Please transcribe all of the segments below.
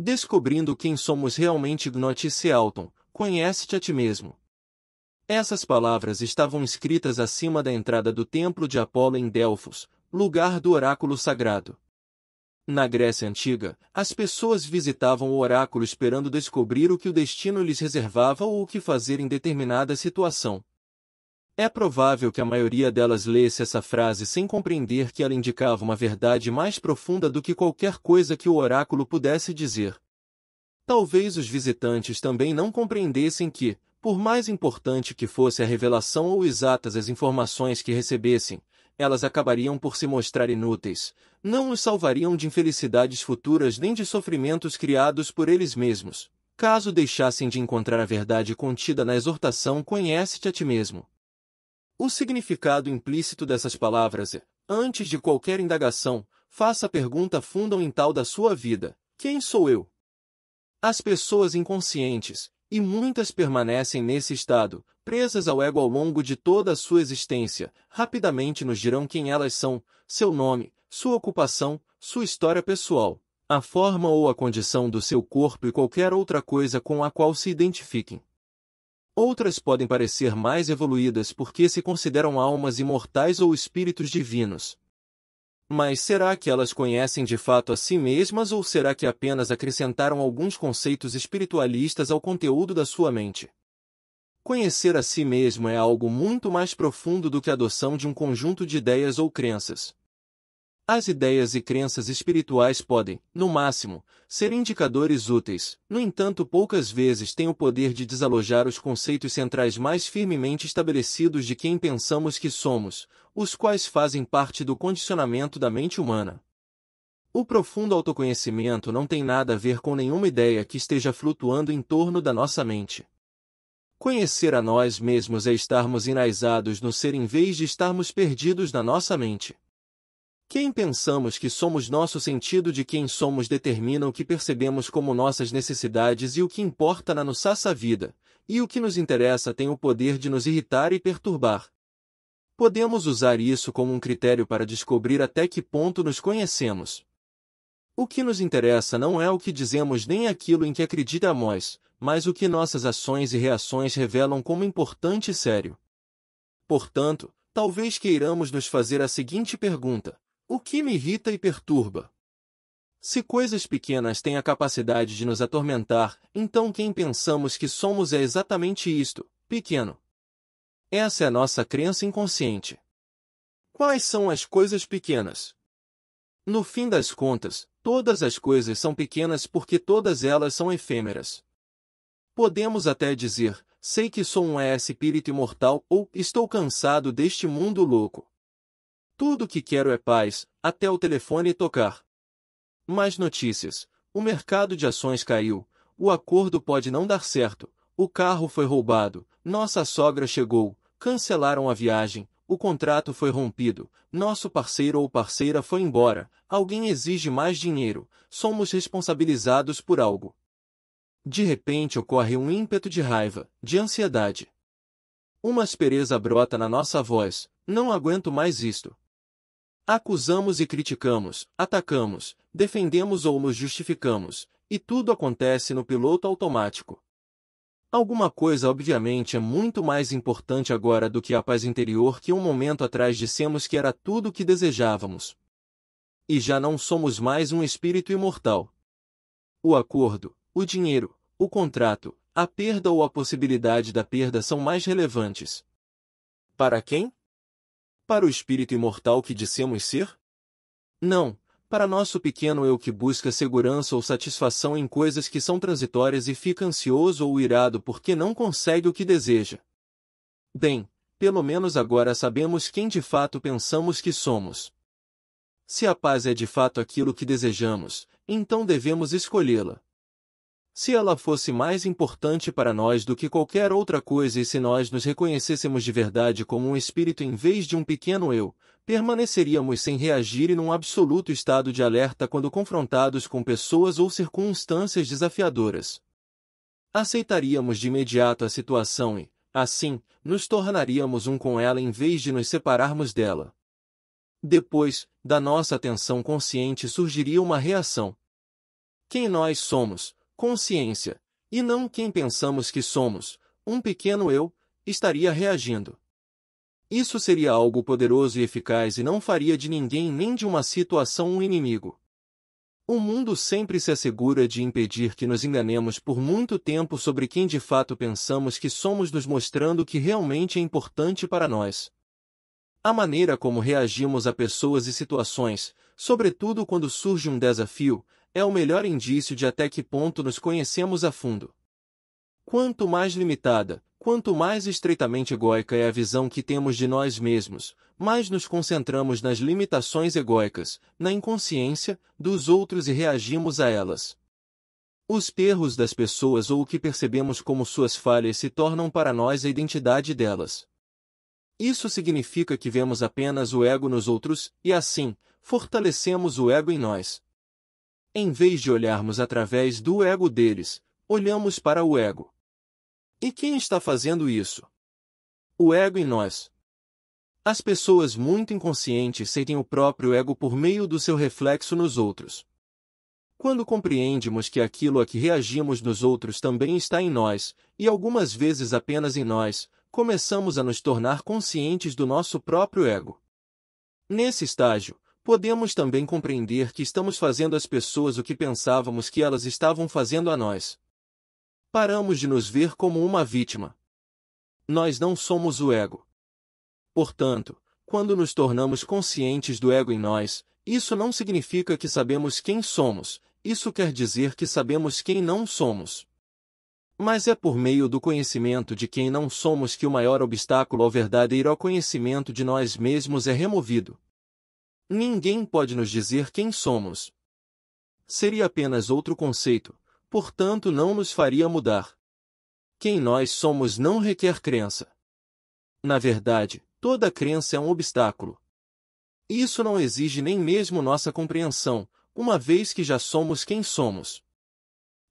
Descobrindo quem somos realmente. Gnote Sealton, conhece-te a ti mesmo. Essas palavras estavam escritas acima da entrada do templo de Apolo em Delfos, lugar do oráculo sagrado. Na Grécia Antiga, as pessoas visitavam o oráculo esperando descobrir o que o destino lhes reservava ou o que fazer em determinada situação. É provável que a maioria delas lesse essa frase sem compreender que ela indicava uma verdade mais profunda do que qualquer coisa que o oráculo pudesse dizer. Talvez os visitantes também não compreendessem que, por mais importante que fosse a revelação ou exatas as informações que recebessem, elas acabariam por se mostrar inúteis, não os salvariam de infelicidades futuras nem de sofrimentos criados por eles mesmos, caso deixassem de encontrar a verdade contida na exortação conhece-te a ti mesmo. O significado implícito dessas palavras é, antes de qualquer indagação, faça a pergunta fundamental da sua vida: quem sou eu? As pessoas inconscientes, e muitas permanecem nesse estado, presas ao ego ao longo de toda a sua existência, rapidamente nos dirão quem elas são, seu nome, sua ocupação, sua história pessoal, a forma ou a condição do seu corpo e qualquer outra coisa com a qual se identifiquem. Outras podem parecer mais evoluídas porque se consideram almas imortais ou espíritos divinos. Mas será que elas conhecem de fato a si mesmas ou será que apenas acrescentaram alguns conceitos espiritualistas ao conteúdo da sua mente? Conhecer a si mesmo é algo muito mais profundo do que a adoção de um conjunto de ideias ou crenças. As ideias e crenças espirituais podem, no máximo, ser indicadores úteis, no entanto poucas vezes têm o poder de desalojar os conceitos centrais mais firmemente estabelecidos de quem pensamos que somos, os quais fazem parte do condicionamento da mente humana. O profundo autoconhecimento não tem nada a ver com nenhuma ideia que esteja flutuando em torno da nossa mente. Conhecer a nós mesmos é estarmos enraizados no ser em vez de estarmos perdidos na nossa mente. Quem pensamos que somos, nosso sentido de quem somos determina o que percebemos como nossas necessidades e o que importa na nossa vida, e o que nos interessa tem o poder de nos irritar e perturbar. Podemos usar isso como um critério para descobrir até que ponto nos conhecemos. O que nos interessa não é o que dizemos nem aquilo em que acreditamos, mas o que nossas ações e reações revelam como importante e sério. Portanto, talvez queiramos nos fazer a seguinte pergunta: o que me irrita e perturba? Se coisas pequenas têm a capacidade de nos atormentar, então quem pensamos que somos é exatamente isto, pequeno. Essa é a nossa crença inconsciente. Quais são as coisas pequenas? No fim das contas, todas as coisas são pequenas porque todas elas são efêmeras. Podemos até dizer, sei que sou um espírito imortal ou estou cansado deste mundo louco. Tudo o que quero é paz, até o telefone tocar. Mais notícias, o mercado de ações caiu, o acordo pode não dar certo, o carro foi roubado, nossa sogra chegou, cancelaram a viagem, o contrato foi rompido, nosso parceiro ou parceira foi embora, alguém exige mais dinheiro, somos responsabilizados por algo. De repente ocorre um ímpeto de raiva, de ansiedade. Uma aspereza brota na nossa voz, não aguento mais isto. Acusamos e criticamos, atacamos, defendemos ou nos justificamos, e tudo acontece no piloto automático. Alguma coisa obviamente é muito mais importante agora do que a paz interior que um momento atrás dissemos que era tudo o que desejávamos. E já não somos mais um espírito imortal. O acordo, o dinheiro, o contrato, a perda ou a possibilidade da perda são mais relevantes. Para quem? Para o espírito imortal que dissemos ser? Não, para nosso pequeno eu que busca segurança ou satisfação em coisas que são transitórias e fica ansioso ou irado porque não consegue o que deseja. Bem, pelo menos agora sabemos quem de fato pensamos que somos. Se a paz é de fato aquilo que desejamos, então devemos escolhê-la. Se ela fosse mais importante para nós do que qualquer outra coisa e se nós nos reconhecêssemos de verdade como um espírito em vez de um pequeno eu, permaneceríamos sem reagir e num absoluto estado de alerta quando confrontados com pessoas ou circunstâncias desafiadoras. Aceitaríamos de imediato a situação e, assim, nos tornaríamos um com ela em vez de nos separarmos dela. Depois, da nossa atenção consciente surgiria uma reação. quem nós somos, consciência, e não quem pensamos que somos, um pequeno eu, estaria reagindo. Isso seria algo poderoso e eficaz e não faria de ninguém nem de uma situação um inimigo. O mundo sempre se assegura de impedir que nos enganemos por muito tempo sobre quem de fato pensamos que somos, nos mostrando o que realmente é importante para nós. A maneira como reagimos a pessoas e situações, sobretudo quando surge um desafio, é o melhor indício de até que ponto nos conhecemos a fundo. Quanto mais limitada, quanto mais estreitamente egóica é a visão que temos de nós mesmos, mais nos concentramos nas limitações egóicas, na inconsciência dos outros e reagimos a elas. Os erros das pessoas ou o que percebemos como suas falhas se tornam para nós a identidade delas. Isso significa que vemos apenas o ego nos outros e, assim, fortalecemos o ego em nós. Em vez de olharmos através do ego deles, olhamos para o ego. E quem está fazendo isso? O ego em nós. As pessoas muito inconscientes sentem o próprio ego por meio do seu reflexo nos outros. Quando compreendemos que aquilo a que reagimos nos outros também está em nós, e algumas vezes apenas em nós, começamos a nos tornar conscientes do nosso próprio ego. Nesse estágio, podemos também compreender que estamos fazendo às pessoas o que pensávamos que elas estavam fazendo a nós. Paramos de nos ver como uma vítima. Nós não somos o ego. Portanto, quando nos tornamos conscientes do ego em nós, isso não significa que sabemos quem somos, isso quer dizer que sabemos quem não somos. Mas é por meio do conhecimento de quem não somos que o maior obstáculo ao verdadeiro conhecimento de nós mesmos é removido. Ninguém pode nos dizer quem somos. Seria apenas outro conceito, portanto não nos faria mudar. Quem nós somos não requer crença. Na verdade, toda crença é um obstáculo. Isso não exige nem mesmo nossa compreensão, uma vez que já somos quem somos.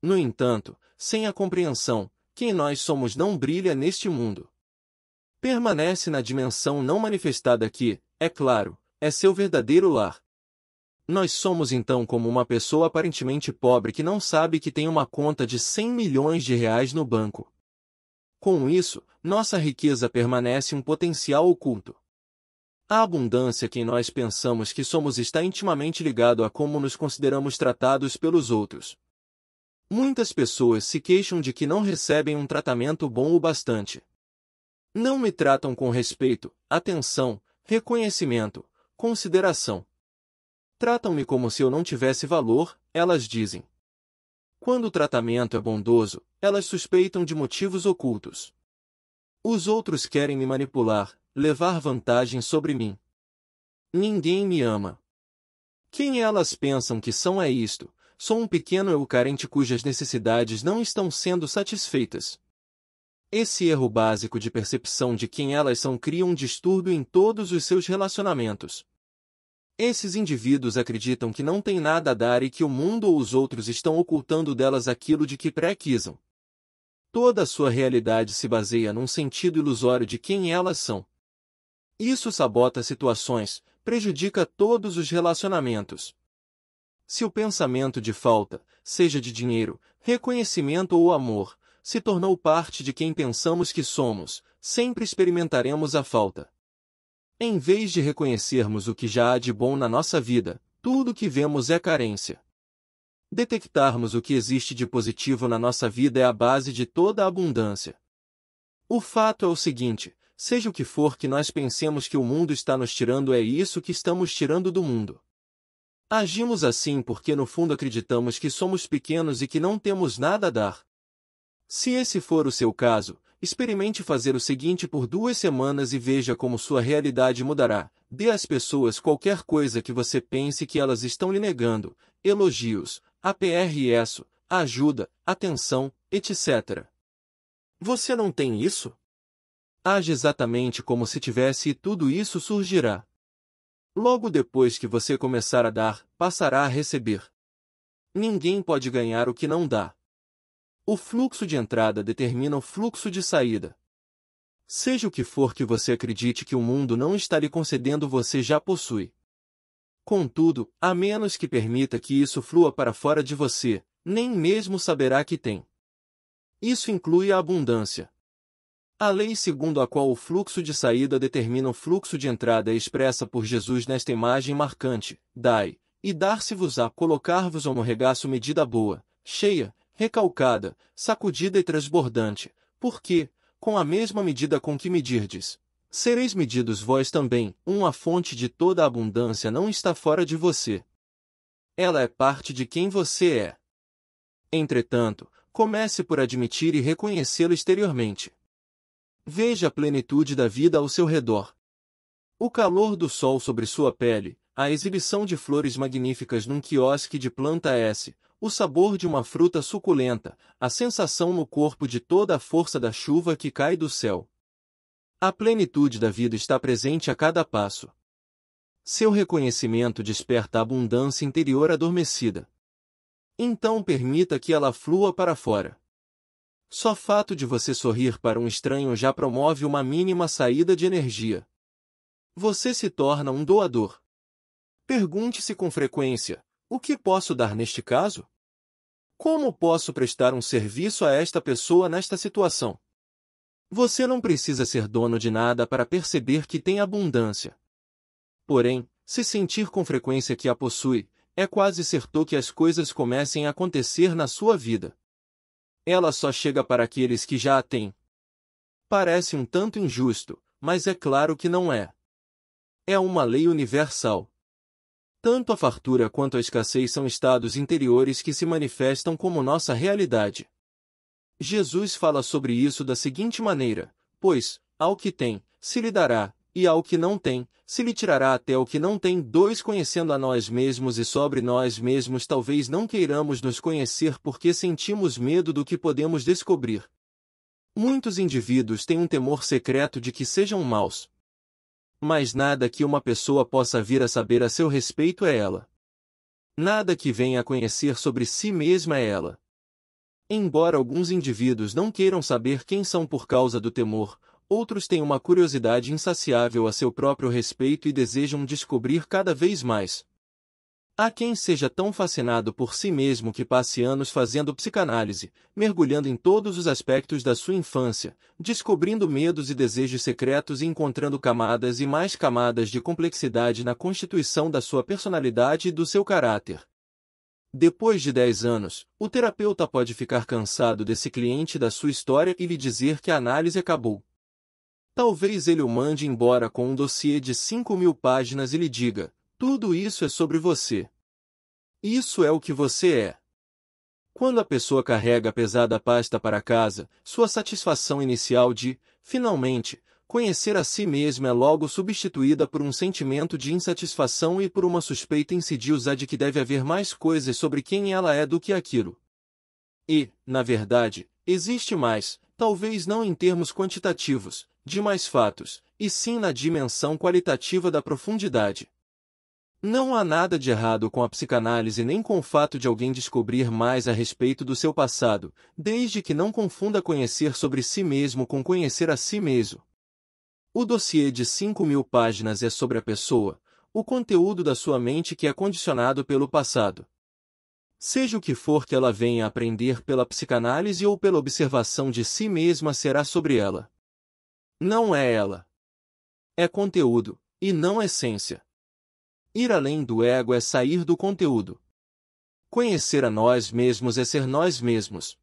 No entanto, sem a compreensão, quem nós somos não brilha neste mundo. Permanece na dimensão não manifestada que, é claro, é seu verdadeiro lar. Nós somos então como uma pessoa aparentemente pobre que não sabe que tem uma conta de 100 milhões de reais no banco. Com isso, nossa riqueza permanece um potencial oculto. A abundância que nós pensamos que somos está intimamente ligado a como nos consideramos tratados pelos outros. Muitas pessoas se queixam de que não recebem um tratamento bom o bastante. Não me tratam com respeito, atenção, reconhecimento, consideração. Tratam-me como se eu não tivesse valor, elas dizem. Quando o tratamento é bondoso, elas suspeitam de motivos ocultos. Os outros querem me manipular, levar vantagem sobre mim. Ninguém me ama. Quem elas pensam que são é isto: sou um pequeno eu carente cujas necessidades não estão sendo satisfeitas. Esse erro básico de percepção de quem elas são cria um distúrbio em todos os seus relacionamentos. Esses indivíduos acreditam que não têm nada a dar e que o mundo ou os outros estão ocultando delas aquilo de que precisam. Toda a sua realidade se baseia num sentido ilusório de quem elas são. Isso sabota situações, prejudica todos os relacionamentos. Se o pensamento de falta, seja de dinheiro, reconhecimento ou amor, se tornou parte de quem pensamos que somos, sempre experimentaremos a falta. Em vez de reconhecermos o que já há de bom na nossa vida, tudo o que vemos é carência. Detectarmos o que existe de positivo na nossa vida é a base de toda a abundância. O fato é o seguinte: seja o que for que nós pensemos que o mundo está nos tirando, é isso que estamos tirando do mundo. Agimos assim porque no fundo acreditamos que somos pequenos e que não temos nada a dar. Se esse for o seu caso, experimente fazer o seguinte por 2 semanas e veja como sua realidade mudará. Dê às pessoas qualquer coisa que você pense que elas estão lhe negando: elogios, apreço, ajuda, atenção, etc. Você não tem isso? Age exatamente como se tivesse e tudo isso surgirá. Logo depois que você começar a dar, passará a receber. Ninguém pode ganhar o que não dá. O fluxo de entrada determina o fluxo de saída. Seja o que for que você acredite que o mundo não está lhe concedendo, você já possui. Contudo, a menos que permita que isso flua para fora de você, nem mesmo saberá que tem. Isso inclui a abundância. A lei segundo a qual o fluxo de saída determina o fluxo de entrada é expressa por Jesus nesta imagem marcante: dai, e dar-se-vos-á, colocar-vos no regaço medida boa, cheia, recalcada, sacudida e transbordante, porque, com a mesma medida com que medirdes, sereis medidos vós também. A fonte de toda a abundância não está fora de você. Ela é parte de quem você é. Entretanto, comece por admitir e reconhecê-lo exteriormente. Veja a plenitude da vida ao seu redor. O calor do sol sobre sua pele, a exibição de flores magníficas num quiosque de planta S, o sabor de uma fruta suculenta, a sensação no corpo de toda a força da chuva que cai do céu. A plenitude da vida está presente a cada passo. Seu reconhecimento desperta a abundância interior adormecida. Então permita que ela flua para fora. Só fato de você sorrir para um estranho já promove uma mínima saída de energia. Você se torna um doador. Pergunte-se com frequência: o que posso dar neste caso? Como posso prestar um serviço a esta pessoa nesta situação? Você não precisa ser dono de nada para perceber que tem abundância. Porém, se sentir com frequência que a possui, é quase certo que as coisas comecem a acontecer na sua vida. Ela só chega para aqueles que já a têm. Parece um tanto injusto, mas é claro que não é. É uma lei universal. Tanto a fartura quanto a escassez são estados interiores que se manifestam como nossa realidade. Jesus fala sobre isso da seguinte maneira: pois, ao que tem, se lhe dará, e ao que não tem, se lhe tirará até o que não tem. 2 Conhecendo a nós mesmos e sobre nós mesmos talvez não queiramos nos conhecer porque sentimos medo do que podemos descobrir. Muitos indivíduos têm um temor secreto de que sejam maus. Mas nada que uma pessoa possa vir a saber a seu respeito é ela. Nada que venha a conhecer sobre si mesma é ela. Embora alguns indivíduos não queiram saber quem são por causa do temor, outros têm uma curiosidade insaciável a seu próprio respeito e desejam descobrir cada vez mais. Há quem seja tão fascinado por si mesmo que passe anos fazendo psicanálise, mergulhando em todos os aspectos da sua infância, descobrindo medos e desejos secretos e encontrando camadas e mais camadas de complexidade na constituição da sua personalidade e do seu caráter. Depois de 10 anos, o terapeuta pode ficar cansado desse cliente da sua história e lhe dizer que a análise acabou. Talvez ele o mande embora com um dossiê de 5.000 páginas e lhe diga: tudo isso é sobre você. Isso é o que você é. Quando a pessoa carrega a pesada pasta para casa, sua satisfação inicial de, finalmente, conhecer a si mesma é logo substituída por um sentimento de insatisfação e por uma suspeita insidiosa de que deve haver mais coisas sobre quem ela é do que aquilo. E, na verdade, existe mais, talvez não em termos quantitativos, de mais fatos, e sim na dimensão qualitativa da profundidade. Não há nada de errado com a psicanálise nem com o fato de alguém descobrir mais a respeito do seu passado, desde que não confunda conhecer sobre si mesmo com conhecer a si mesmo. O dossiê de 5.000 páginas é sobre a pessoa, o conteúdo da sua mente que é condicionado pelo passado. Seja o que for que ela venha a aprender pela psicanálise ou pela observação de si mesma, será sobre ela. Não é ela. É conteúdo, e não essência. Ir além do ego é sair do conteúdo. Conhecer a nós mesmos é ser nós mesmos.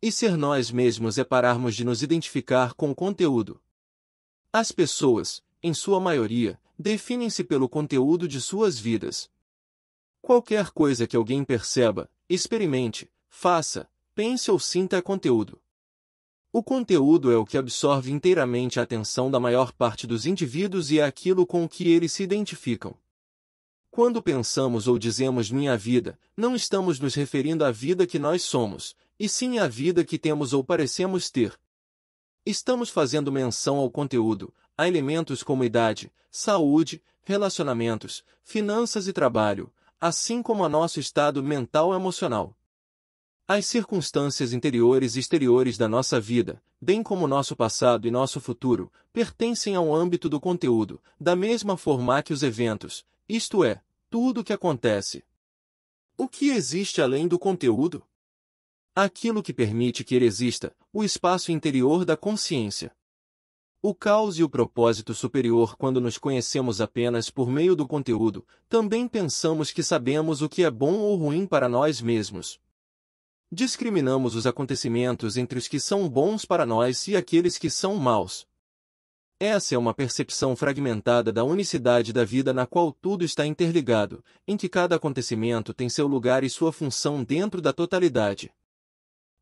E ser nós mesmos é pararmos de nos identificar com o conteúdo. As pessoas, em sua maioria, definem-se pelo conteúdo de suas vidas. Qualquer coisa que alguém perceba, experimente, faça, pense ou sinta é conteúdo. O conteúdo é o que absorve inteiramente a atenção da maior parte dos indivíduos e é aquilo com o que eles se identificam. Quando pensamos ou dizemos minha vida, não estamos nos referindo à vida que nós somos, e sim à vida que temos ou parecemos ter. Estamos fazendo menção ao conteúdo, a elementos como idade, saúde, relacionamentos, finanças e trabalho, assim como a nosso estado mental e emocional. As circunstâncias interiores e exteriores da nossa vida, bem como nosso passado e nosso futuro, pertencem ao âmbito do conteúdo, da mesma forma que os eventos, isto é, tudo o que acontece. O que existe além do conteúdo? Aquilo que permite que ele exista, o espaço interior da consciência. O caos e o propósito superior. Quando nos conhecemos apenas por meio do conteúdo, também pensamos que sabemos o que é bom ou ruim para nós mesmos. Discriminamos os acontecimentos entre os que são bons para nós e aqueles que são maus. Essa é uma percepção fragmentada da unicidade da vida, na qual tudo está interligado, em que cada acontecimento tem seu lugar e sua função dentro da totalidade.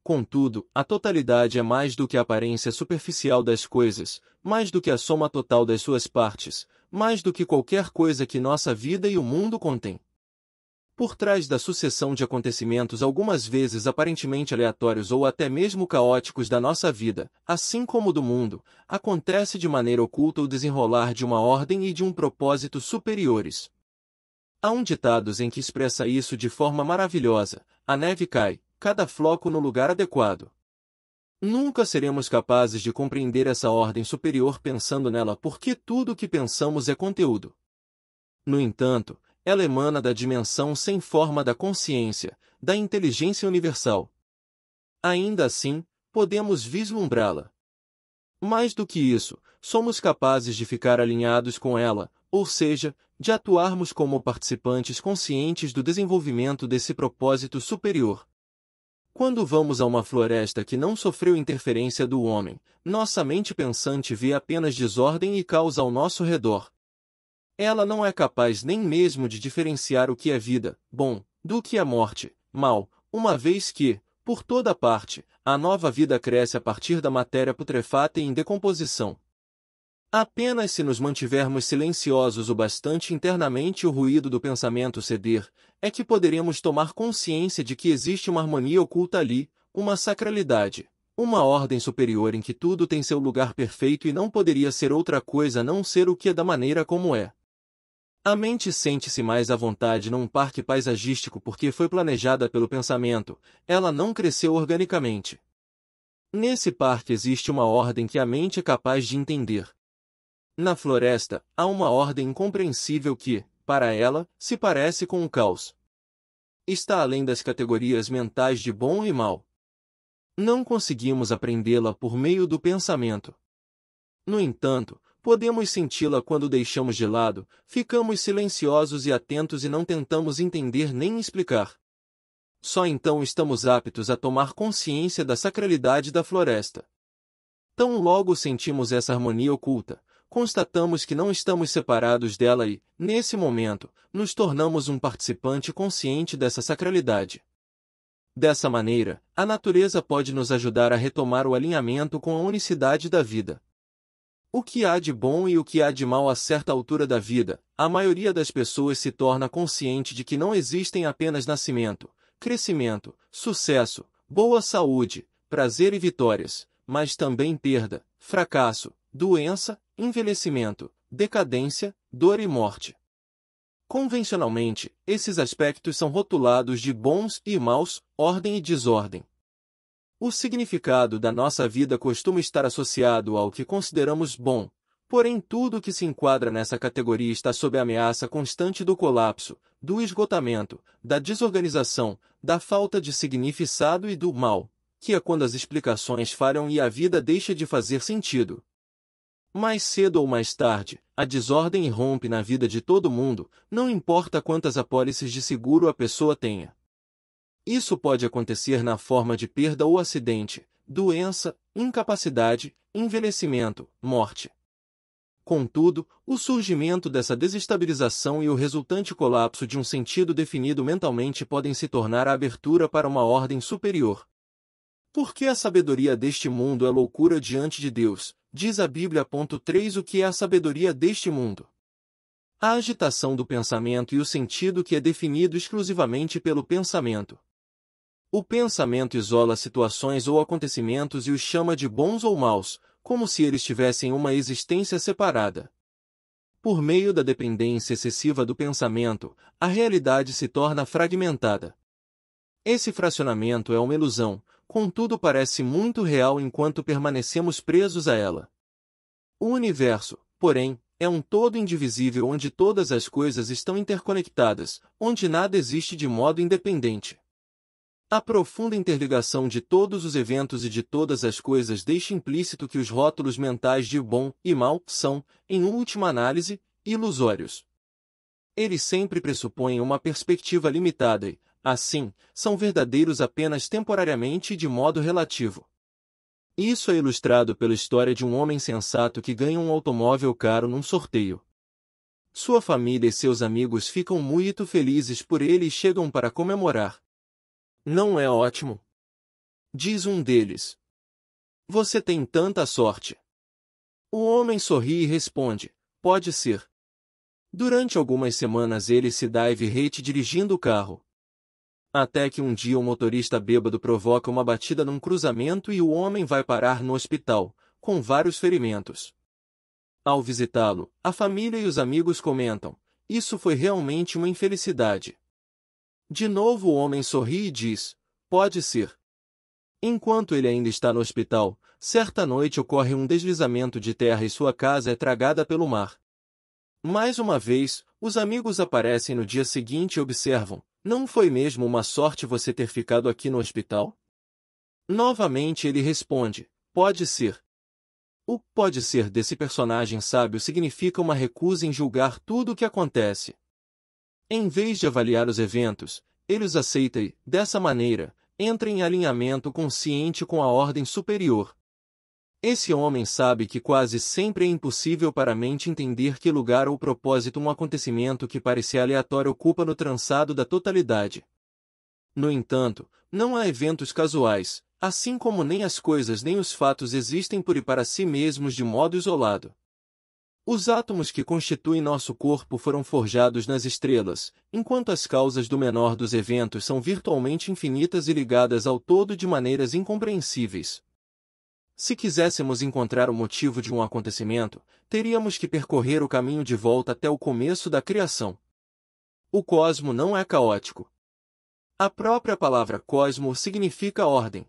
Contudo, a totalidade é mais do que a aparência superficial das coisas, mais do que a soma total das suas partes, mais do que qualquer coisa que nossa vida e o mundo contêm. Por trás da sucessão de acontecimentos algumas vezes aparentemente aleatórios ou até mesmo caóticos da nossa vida, assim como do mundo, acontece de maneira oculta o desenrolar de uma ordem e de um propósito superiores. Há um ditado em que expressa isso de forma maravilhosa: a neve cai, cada floco no lugar adequado. Nunca seremos capazes de compreender essa ordem superior pensando nela, porque tudo o que pensamos é conteúdo. No entanto, ela emana da dimensão sem forma da consciência, da inteligência universal. Ainda assim, podemos vislumbrá-la. Mais do que isso, somos capazes de ficar alinhados com ela, ou seja, de atuarmos como participantes conscientes do desenvolvimento desse propósito superior. Quando vamos a uma floresta que não sofreu interferência do homem, nossa mente pensante vê apenas desordem e caos ao nosso redor. Ela não é capaz nem mesmo de diferenciar o que é vida, bom, do que é morte, mal, uma vez que, por toda parte, a nova vida cresce a partir da matéria putrefata e em decomposição. Apenas se nos mantivermos silenciosos o bastante internamente e o ruído do pensamento ceder, é que poderemos tomar consciência de que existe uma harmonia oculta ali, uma sacralidade, uma ordem superior em que tudo tem seu lugar perfeito e não poderia ser outra coisa a não ser o que é da maneira como é. A mente sente-se mais à vontade num parque paisagístico porque foi planejada pelo pensamento, ela não cresceu organicamente. Nesse parque existe uma ordem que a mente é capaz de entender. Na floresta, há uma ordem incompreensível que, para ela, se parece com o caos. Está além das categorias mentais de bom e mal. Não conseguimos apreendê-la por meio do pensamento. No entanto, podemos senti-la quando deixamos de lado, ficamos silenciosos e atentos e não tentamos entender nem explicar. Só então estamos aptos a tomar consciência da sacralidade da floresta. Tão logo sentimos essa harmonia oculta, constatamos que não estamos separados dela e, nesse momento, nos tornamos um participante consciente dessa sacralidade. Dessa maneira, a natureza pode nos ajudar a retomar o alinhamento com a unicidade da vida. O que há de bom e o que há de mal a certa altura da vida, a maioria das pessoas se torna consciente de que não existem apenas nascimento, crescimento, sucesso, boa saúde, prazer e vitórias, mas também perda, fracasso, doença, envelhecimento, decadência, dor e morte. Convencionalmente, esses aspectos são rotulados de bons e maus, ordem e desordem. O significado da nossa vida costuma estar associado ao que consideramos bom, porém tudo que se enquadra nessa categoria está sob a ameaça constante do colapso, do esgotamento, da desorganização, da falta de significado e do mal, que é quando as explicações falham e a vida deixa de fazer sentido. Mais cedo ou mais tarde, a desordem irrompe na vida de todo mundo, não importa quantas apólices de seguro a pessoa tenha. Isso pode acontecer na forma de perda ou acidente, doença, incapacidade, envelhecimento, morte. Contudo, o surgimento dessa desestabilização e o resultante colapso de um sentido definido mentalmente podem se tornar a abertura para uma ordem superior. Porque a sabedoria deste mundo é loucura diante de Deus, diz a Bíblia. 3 O que é a sabedoria deste mundo? A agitação do pensamento e o sentido que é definido exclusivamente pelo pensamento. O pensamento isola situações ou acontecimentos e os chama de bons ou maus, como se eles tivessem uma existência separada. Por meio da dependência excessiva do pensamento, a realidade se torna fragmentada. Esse fracionamento é uma ilusão, contudo parece muito real enquanto permanecemos presos a ela. O universo, porém, é um todo indivisível onde todas as coisas estão interconectadas, onde nada existe de modo independente. A profunda interligação de todos os eventos e de todas as coisas deixa implícito que os rótulos mentais de bom e mal são, em última análise, ilusórios. Eles sempre pressupõem uma perspectiva limitada e, assim, são verdadeiros apenas temporariamente e de modo relativo. Isso é ilustrado pela história de um homem sensato que ganha um automóvel caro num sorteio. Sua família e seus amigos ficam muito felizes por ele e chegam para comemorar. Não é ótimo? Diz um deles. Você tem tanta sorte. O homem sorri e responde, pode ser. Durante algumas semanas ele se dá everrete dirigindo o carro. Até que um dia um motorista bêbado provoca uma batida num cruzamento e o homem vai parar no hospital, com vários ferimentos. Ao visitá-lo, a família e os amigos comentam, isso foi realmente uma infelicidade. De novo o homem sorri e diz, pode ser. Enquanto ele ainda está no hospital, certa noite ocorre um deslizamento de terra e sua casa é tragada pelo mar. Mais uma vez, os amigos aparecem no dia seguinte e observam, não foi mesmo uma sorte você ter ficado aqui no hospital? Novamente ele responde, pode ser. O pode ser desse personagem sábio significa uma recusa em julgar tudo o que acontece. Em vez de avaliar os eventos, ele os aceita e, dessa maneira, entra em alinhamento consciente com a ordem superior. Esse homem sabe que quase sempre é impossível para a mente entender que lugar ou propósito um acontecimento que parecia aleatório ocupa no trançado da totalidade. No entanto, não há eventos casuais, assim como nem as coisas nem os fatos existem por e para si mesmos de modo isolado. Os átomos que constituem nosso corpo foram forjados nas estrelas, enquanto as causas do menor dos eventos são virtualmente infinitas e ligadas ao todo de maneiras incompreensíveis. Se quiséssemos encontrar o motivo de um acontecimento, teríamos que percorrer o caminho de volta até o começo da criação. O cosmo não é caótico. A própria palavra cosmo significa ordem.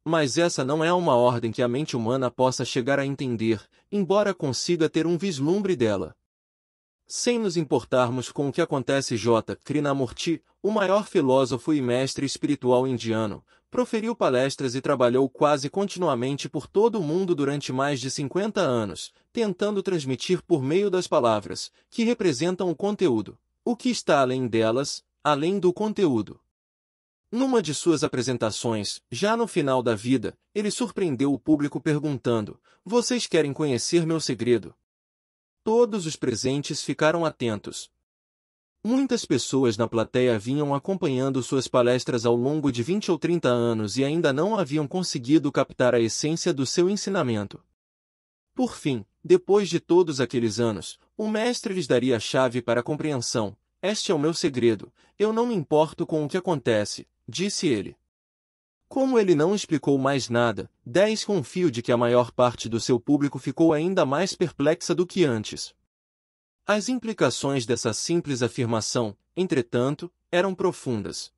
Mas essa não é uma ordem que a mente humana possa chegar a entender, embora consiga ter um vislumbre dela. Sem nos importarmos com o que acontece, J. Krishnamurti, o maior filósofo e mestre espiritual indiano, proferiu palestras e trabalhou quase continuamente por todo o mundo durante mais de 50 anos, tentando transmitir por meio das palavras, que representam o conteúdo, o que está além delas, além do conteúdo. Numa de suas apresentações, já no final da vida, ele surpreendeu o público perguntando, vocês querem conhecer meu segredo? Todos os presentes ficaram atentos. Muitas pessoas na plateia vinham acompanhando suas palestras ao longo de 20 ou 30 anos e ainda não haviam conseguido captar a essência do seu ensinamento. Por fim, depois de todos aqueles anos, o mestre lhes daria a chave para a compreensão. Este é o meu segredo, eu não me importo com o que acontece, disse ele. Como ele não explicou mais nada, confio de que a maior parte do seu público ficou ainda mais perplexa do que antes. As implicações dessa simples afirmação, entretanto, eram profundas.